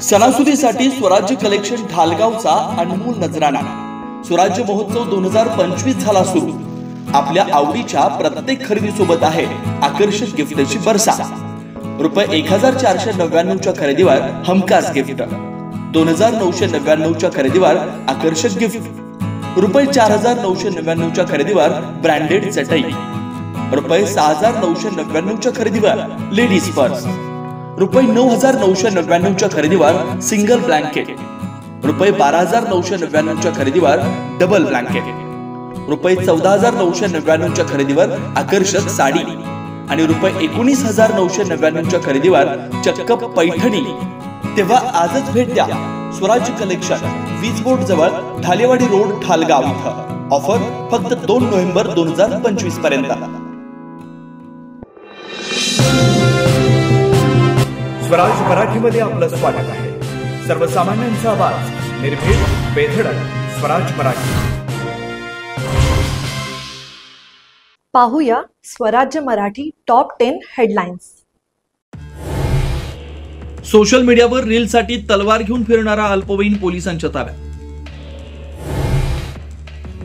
सणासुदीसाठी स्वराज्य कलेक्शन ढालगावचा अनमोल नजराणा। स्वराज्य महोत्सव 2025 झाला सुरू। आपल्या आवडीच्या प्रत्येक खरेदीसोबत आहे आकर्षक गिफ्टची बरसा। रुपये 1499 च्या खरेदीवर हमखास गिफ्ट, 2999 च्या खरेदीवर आकर्षक गिफ्ट, रुपये 4999 च्या खरेदीवर ब्रँडेड चटई, रुपये 6999 च्या खरेदीवर लेडीज पर्स, रुपये 9999 च्या खरेदीवर सिंगल ब्लँकेट, रुपये 12999 च्या खरेदीवर डबल ब्लँकेट, रुपये 14999 च्या खरेदीवर आकर्षक साडी आणि रुपये 19999 च्या खरेदीवर चक्क पैठणी। तेव्हा आजच भेट द्या स्वराज्य कलेक्शन, वीज बोर्ड जवळ, ढालेवाडी रोड, ढालगाव इथं। ऑफर फक्त 2 नोव्हेंबर 2025 पर्यंत। स्वराज मराठीमध्ये आपलं स्वागत आहे। सर्वसामान्यांचा आवाज, निर्भीड, बेधडक, स्वराज मराठी। पाहूया स्वराज्य मराठी टॉप 10 हेडलाईन्स। सोशल मीडियावर रीलसाठी तलवार घेऊन फिरणारा अल्पवयीन पोलिसांच्या ताब्यात।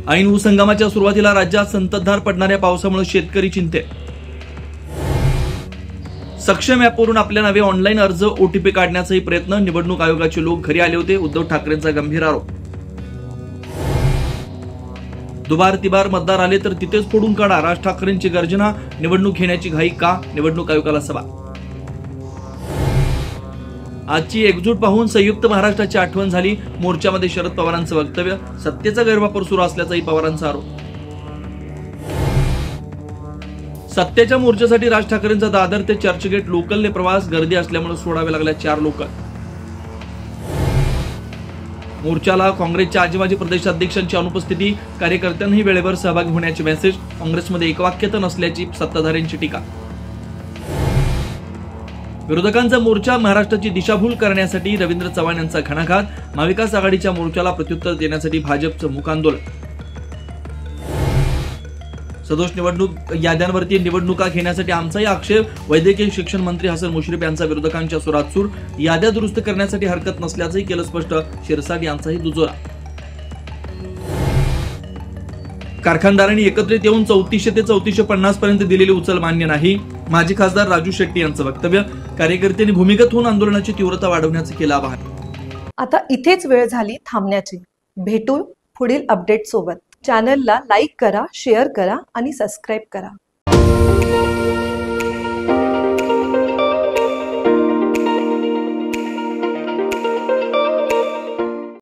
ऐन ऊसंगमाच्या सुरुवातीला राज्यात संततधार पडणाऱ्या पावसामुळे शेतकरी चिंतेत। सक्षम ॲपवरून आपल्या नावे ऑनलाईन अर्ज, ओटीपी काढण्याचाही प्रयत्न, निवडणूक आयोगाचे लोक घरी आले होते, उद्धव ठाकरेंचा गंभीर आरोप। दुबार तिबार मतदार आले तर तिथेच फोडून काढा, राज ठाकरेंची गर्जना, निवडणूक घेण्याची घाई का, निवडणूक आयोगाला सवाल। आजची एकजूट पाहून संयुक्त महाराष्ट्राची आठवण झाली, मोर्चामध्ये शरद पवारांचं वक्तव्य, सत्तेचा गैरवापर सुरू असल्याचाही पवारांचा आरोप। सत्तेच्या मोर्चासाठी राज ठाकरेंचा दादर ते चर्चगेट लोकलने प्रवास, गर्दी असल्यामुळे सोडावे लागल्या 4 लोकल। मोर्चाला काँग्रेसच्या आजी माजी प्रदेशाध्यक्षांची अनुपस्थिती, कार्यकर्त्यांनाही वेळेवर सहभागी होण्याचे मेसेज, काँग्रेसमध्ये एकवाक्यता नसल्याची सत्ताधाऱ्यांची टीका। विरोधकांचा मोर्चा महाराष्ट्राची दिशाभूल करण्यासाठी रवींद्र चव्हाण यांचा घणाघात, महाविकास आघाडीच्या मोर्चाला प्रत्युत्तर देण्यासाठी भाजपचं मूक आंदोलन। सदोष निवडणूक याद्यांवरती निवडणुका घेण्यासाठी आमचाही आक्षेप, वैद्यकीय शिक्षण मंत्री हसन मुश्रीफ यांचा विरोधकांच्या सुरात सूर, याद्या दुरुस्त करण्यासाठी हरकत नसल्याचंही केलं स्पष्ट, शिरसाट यांचाही दुजोरा। कारखानदारांनी एकत्रित येऊन 3400 ते 3450 पर्यंत दिलेली उचल मान्य नाही, माजी खासदार राजू शेट्टी यांचं वक्तव्य, कार्यकर्त्यांनी भूमिगत होऊन आंदोलनाची तीव्रता वाढवण्याचं केलं आवाहन। आता इथेच वेळ झाली थांबण्याची। भेटू पुढील अपडेट सोबत। चॅनलला लाईक करा, शेअर करा आणि सबस्क्राईब करा।